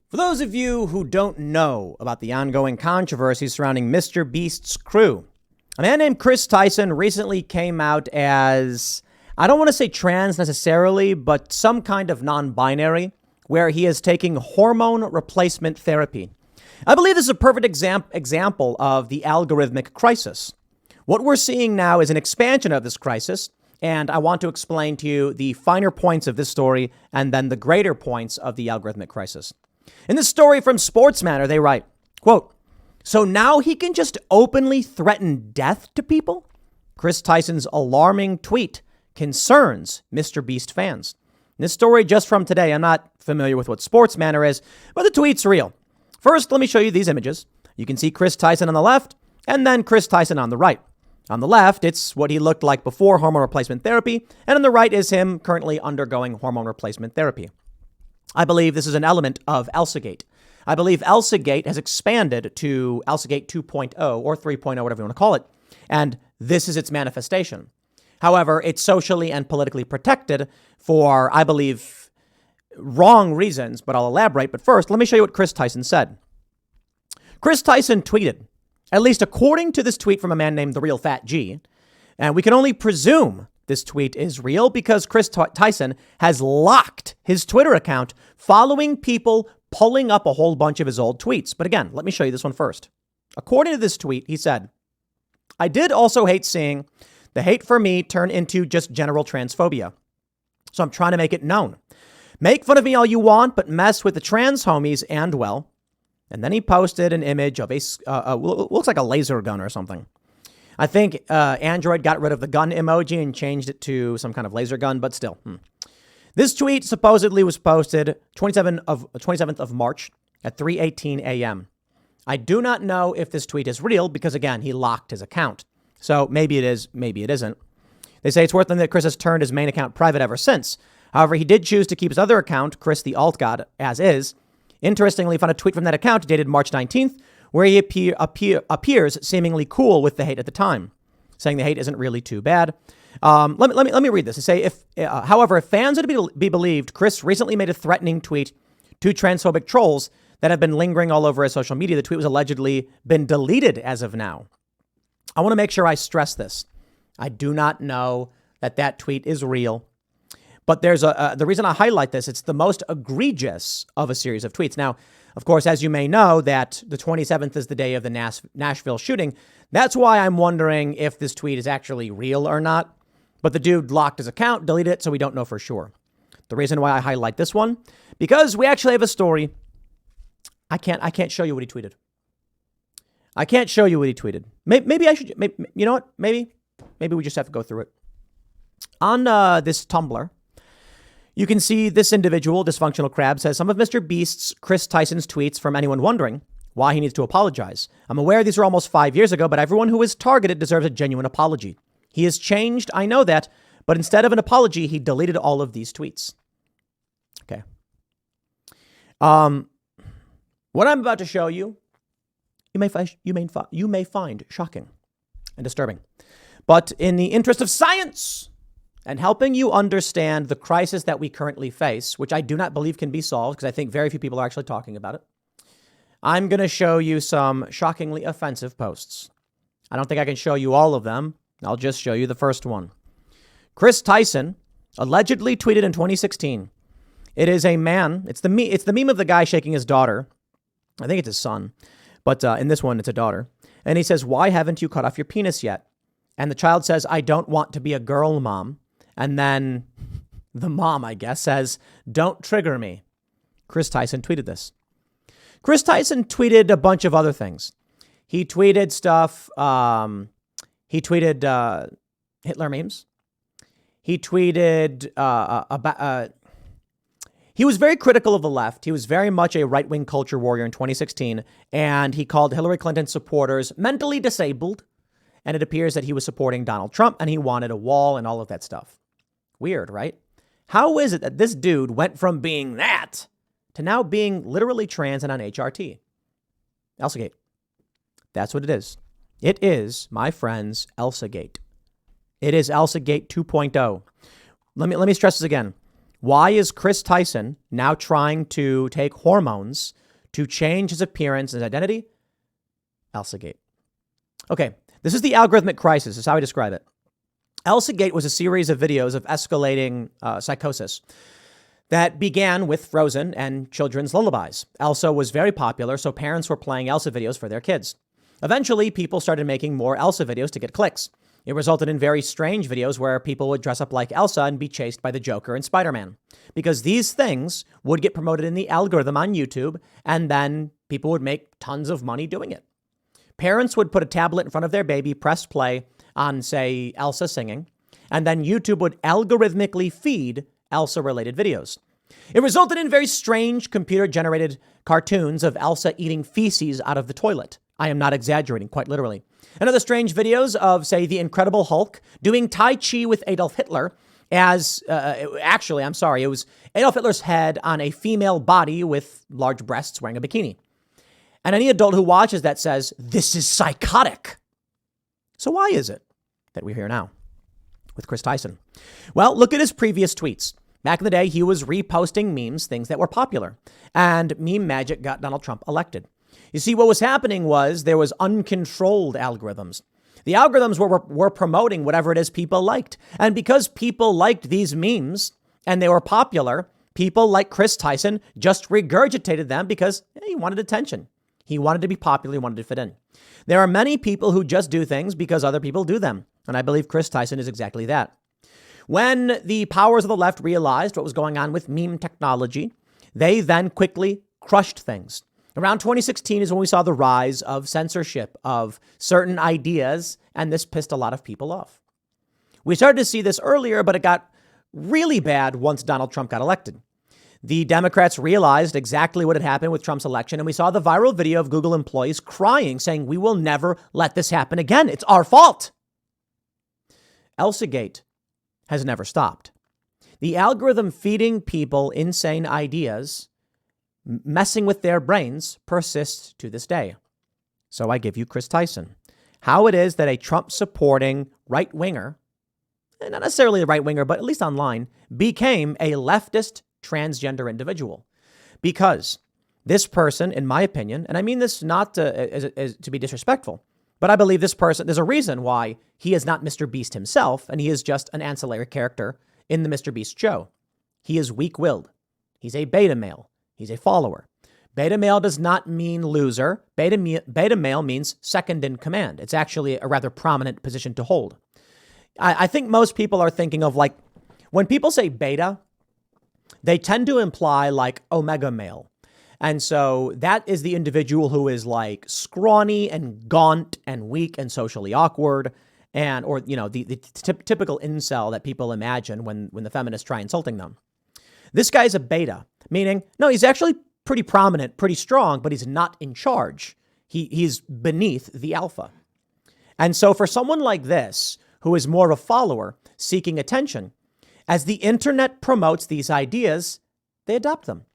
For those of you who don't know about the ongoing controversy surrounding Mr. Beast's crew, a man named Chris Tyson recently came out as, I don't want to say trans necessarily, but some kind of non-binary, where he is taking hormone replacement therapy. I believe this is a perfect example of the algorithmic crisis. What we're seeing now is an expansion of this crisis, and I want to explain to you the finer points of this story and then the greater points of the algorithmic crisis. In this story from Sports Manor, they write, quote, "So now he can just openly threaten death to people?" Chris Tyson's alarming tweet concerns Mr. Beast fans. This story just from today, I'm not familiar with what Sports Manor is, but the tweet's real. First, let me show you these images. You can see Chris Tyson on the left and then Chris Tyson on the right. On the left, it's what he looked like before hormone replacement therapy, and on the right is him currently undergoing hormone replacement therapy. I believe this is an element of ElsaGate. I believe ElsaGate has expanded to ElsaGate 2.0 or 3.0, whatever you want to call it, and this is its manifestation. However, it's socially and politically protected for, I believe, wrong reasons, but I'll elaborate. But first, let me show you what Chris Tyson said. Chris Tyson tweeted, at least according to this tweet from a man named The Real Fat G, and we can only presume this tweet is real because Chris Tyson has locked his Twitter account following people pulling up a whole bunch of his old tweets. But again, let me show you this one first. According to this tweet, he said, "I did also hate seeing the hate for me turn into just general transphobia. So I'm trying to make it known. Make fun of me all you want, but mess with the trans homies and well." And then he posted an image of looks like a laser gun or something. I think Android got rid of the gun emoji and changed it to some kind of laser gun, but still. This tweet supposedly was posted 27th of March at 3:18 a.m. I do not know if this tweet is real because, again, he locked his account. So maybe it is, maybe it isn't. They say it's worth noting that Chris has turned his main account private ever since. However, he did choose to keep his other account, Chris the Alt God, as is. Interestingly, found a tweet from that account dated March 19th, where he appears seemingly cool with the hate at the time, saying the hate isn't really too bad. Let me read this. They say, however, if fans are to be believed, Chris recently made a threatening tweet to transphobic trolls that have been lingering all over his social media. The tweet was allegedly been deleted as of now. I want to make sure I stress this. I do not know that tweet is real. But there's the reason I highlight this, it's the most egregious of a series of tweets. Now, of course, as you may know, that the 27th is the day of the Nashville shooting. That's why I'm wondering if this tweet is actually real or not. But the dude locked his account, deleted it, so we don't know for sure. The reason why I highlight this one, because we actually have a story. I can't show you what he tweeted. I can't show you what he tweeted. Maybe I should. You know what? Maybe we just have to go through it. On this Tumblr, you can see this individual, Dysfunctional Crab, says some of Mr. Beast's Chris Tyson's tweets from anyone wondering why he needs to apologize. I'm aware these were almost 5 years ago, but everyone who was targeted deserves a genuine apology. He has changed, I know that, but instead of an apology, he deleted all of these tweets. Okay. What I'm about to show you, you may find shocking and disturbing. But in the interest of science and helping you understand the crisis that we currently face, which I do not believe can be solved because I think very few people are actually talking about it, I'm going to show you some shockingly offensive posts. I don't think I can show you all of them. I'll just show you the first one. Chris Tyson allegedly tweeted in 2016. It is a man. It's the meme of the guy shaking his daughter. I think it's his son, but in this one, it's a daughter. And he says, "Why haven't you cut off your penis yet?" And the child says, "I don't want to be a girl, Mom." And then the mom, I guess, says, "Don't trigger me." Chris Tyson tweeted this. Chris Tyson tweeted a bunch of other things. He tweeted stuff. He tweeted Hitler memes. He tweeted about. He was very critical of the left. He was very much a right-wing culture warrior in 2016, and he called Hillary Clinton supporters mentally disabled. And it appears that he was supporting Donald Trump, and he wanted a wall and all of that stuff. Weird, right? How is it that this dude went from being that to now being literally trans and on HRT? ElsaGate. That's what it is. It is, my friends, ElsaGate. It is ElsaGate 2.0. Let me stress this again. Why is Chris Tyson now trying to take hormones to change his appearance and identity? ElsaGate. Okay, this is the algorithmic crisis, is how I describe it. ElsaGate was a series of videos of escalating psychosis that began with Frozen and children's lullabies. Elsa was very popular, so parents were playing Elsa videos for their kids. Eventually, people started making more Elsa videos to get clicks. It resulted in very strange videos where people would dress up like Elsa and be chased by the Joker and Spider-Man. Because these things would get promoted in the algorithm on YouTube, and then people would make tons of money doing it. Parents would put a tablet in front of their baby, press play on, say, Elsa singing, and then YouTube would algorithmically feed Elsa-related videos. It resulted in very strange computer-generated cartoons of Elsa eating feces out of the toilet. I am not exaggerating, quite literally. And other strange videos of, say, the Incredible Hulk doing Tai Chi with Adolf Hitler as, it was Adolf Hitler's head on a female body with large breasts wearing a bikini. And any adult who watches that says, this is psychotic. So why is it that we're here now with Chris Tyson? Well, look at his previous tweets. Back in the day, he was reposting memes, things that were popular, and meme magic got Donald Trump elected. You see, what was happening was there was uncontrolled algorithms. The algorithms were promoting whatever it is people liked. And because people liked these memes and they were popular, people like Chris Tyson just regurgitated them because he wanted attention. He wanted to be popular. He wanted to fit in. There are many people who just do things because other people do them. And I believe Chris Tyson is exactly that. When the powers of the left realized what was going on with meme technology, they then quickly crushed things. Around 2016 is when we saw the rise of censorship of certain ideas, and this pissed a lot of people off. We started to see this earlier, but it got really bad once Donald Trump got elected. The Democrats realized exactly what had happened with Trump's election, and we saw the viral video of Google employees crying, saying, we will never let this happen again. It's our fault. ElsaGate has never stopped. The algorithm feeding people insane ideas, messing with their brains, persists to this day. So I give you Chris Tyson. How it is that a Trump-supporting right-winger, not necessarily a right-winger, but at least online, became a leftist transgender individual. Because this person, in my opinion, and I mean this not to be disrespectful, but I believe this person, there's a reason why he is not Mr. Beast himself, and he is just an ancillary character in the Mr. Beast show. He is weak-willed. He's a beta male. He's a follower. Beta male does not mean loser. Beta male means second in command. It's actually a rather prominent position to hold. I think most people are thinking of, like, when people say beta, they tend to imply like omega male. And so that is the individual who is like scrawny and gaunt and weak and socially awkward, and or, you know, the typical incel that people imagine when the feminists try insulting them. This guy's a beta, meaning, no, he's actually pretty prominent, pretty strong, but he's not in charge. He's beneath the alpha. And so for someone like this, who is more of a follower seeking attention, as the internet promotes these ideas, they adopt them.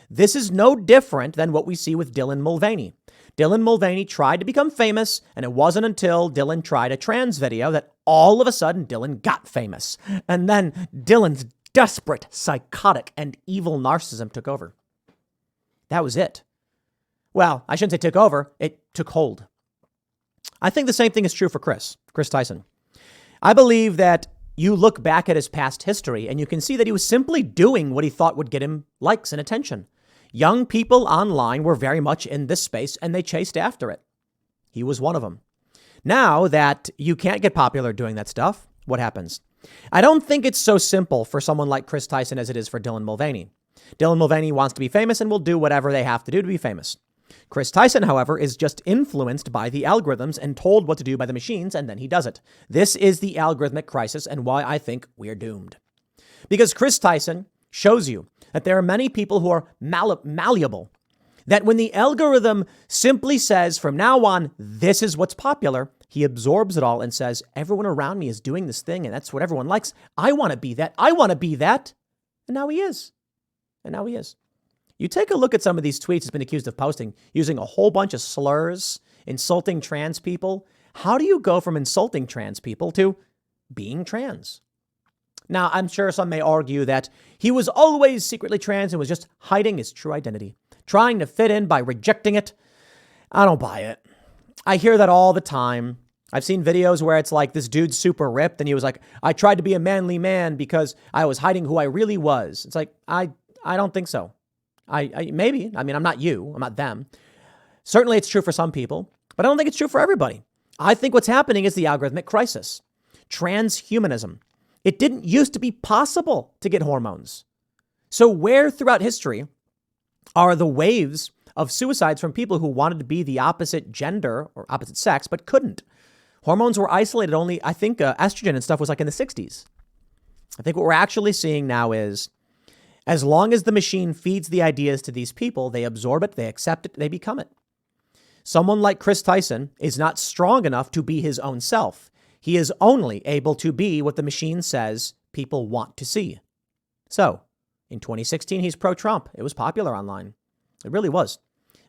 This is no different than what we see with Dylan Mulvaney. Dylan Mulvaney tried to become famous, and it wasn't until Dylan tried a trans video that all of a sudden Dylan got famous. And then Dylan's desperate, psychotic, and evil narcissism took over. That was it. Well, I shouldn't say took over. It took hold. I think the same thing is true for Chris Tyson. I believe that you look back at his past history and you can see that he was simply doing what he thought would get him likes and attention. Young people online were very much in this space and they chased after it. He was one of them. Now that you can't get popular doing that stuff, what happens? I don't think it's so simple for someone like Chris Tyson as it is for Dylan Mulvaney. Dylan Mulvaney wants to be famous and will do whatever they have to do to be famous. Chris Tyson, however, is just influenced by the algorithms and told what to do by the machines, and then he does it. This is the algorithmic crisis and why I think we're doomed. Because Chris Tyson shows you that there are many people who are malleable, that when the algorithm simply says from now on, this is what's popular, he absorbs it all and says, everyone around me is doing this thing and that's what everyone likes. I want to be that. I want to be that. And now he is. You take a look at some of these tweets he's been accused of posting, using a whole bunch of slurs, insulting trans people. How do you go from insulting trans people to being trans? Now, I'm sure some may argue that he was always secretly trans and was just hiding his true identity, trying to fit in by rejecting it. I don't buy it. I hear that all the time. I've seen videos where it's like this dude's super ripped and he was like, I tried to be a manly man because I was hiding who I really was. It's like, I don't think so. Maybe. I mean, I'm not you. I'm not them. Certainly it's true for some people, but I don't think it's true for everybody. I think what's happening is the algorithmic crisis. Transhumanism. It didn't used to be possible to get hormones. So where throughout history are the waves of suicides from people who wanted to be the opposite gender or opposite sex, but couldn't? Hormones were isolated only, I think estrogen and stuff was like in the 60s. I think what we're actually seeing now is as long as the machine feeds the ideas to these people, they absorb it, they accept it, they become it. Someone like Chris Tyson is not strong enough to be his own self. He is only able to be what the machine says people want to see. So in 2016, he's pro-Trump. It was popular online. It really was.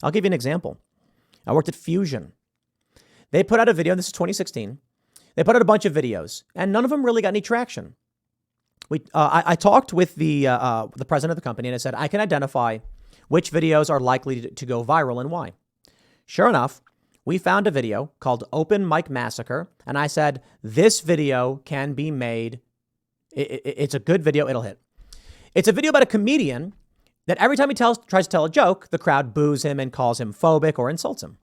I'll give you an example. I worked at Fusion. They put out a video. This is 2016. They put out a bunch of videos, and none of them really got any traction. I talked with the president of the company, and I said, I can identify which videos are likely to go viral and why. Sure enough, we found a video called Open Mic Massacre, and I said, this video can be made. It's a good video. It'll hit. It's a video about a comedian that every time he tries to tell a joke, the crowd boos him and calls him phobic or insults him.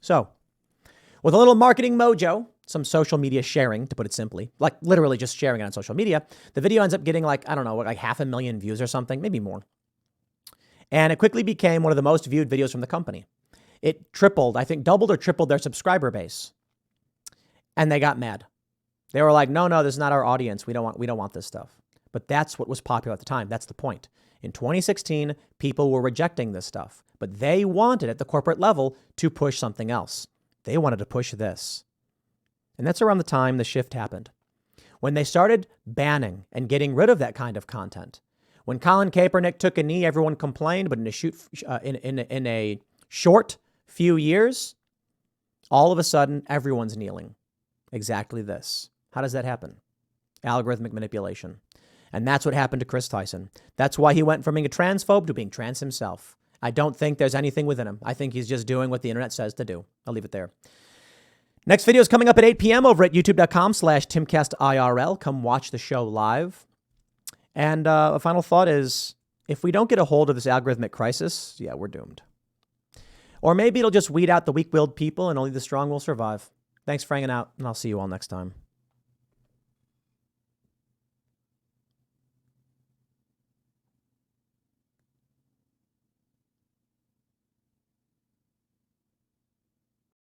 So with a little marketing mojo, some social media sharing, to put it simply, like literally just sharing it on social media, the video ends up getting like 500,000 views or something, maybe more. And it quickly became one of the most viewed videos from the company. It tripled, I think doubled or tripled their subscriber base. And they got mad. They were like, no, this is not our audience. We don't want this stuff. But that's what was popular at the time. That's the point. In 2016, people were rejecting this stuff, but they wanted at the corporate level to push something else. They wanted to push this. And that's around the time the shift happened. When they started banning and getting rid of that kind of content. When Colin Kaepernick took a knee, everyone complained, but in a short few years, all of a sudden, everyone's kneeling. Exactly this. How does that happen? Algorithmic manipulation. And that's what happened to Chris Tyson. That's why he went from being a transphobe to being trans himself. I don't think there's anything within him. I think he's just doing what the internet says to do. I'll leave it there. Next video is coming up at 8 p.m. over at youtube.com/TimcastIRL. Come watch the show live. And a final thought is, if we don't get a hold of this algorithmic crisis, yeah, we're doomed. Or maybe it'll just weed out the weak-willed people and only the strong will survive. Thanks for hanging out, and I'll see you all next time.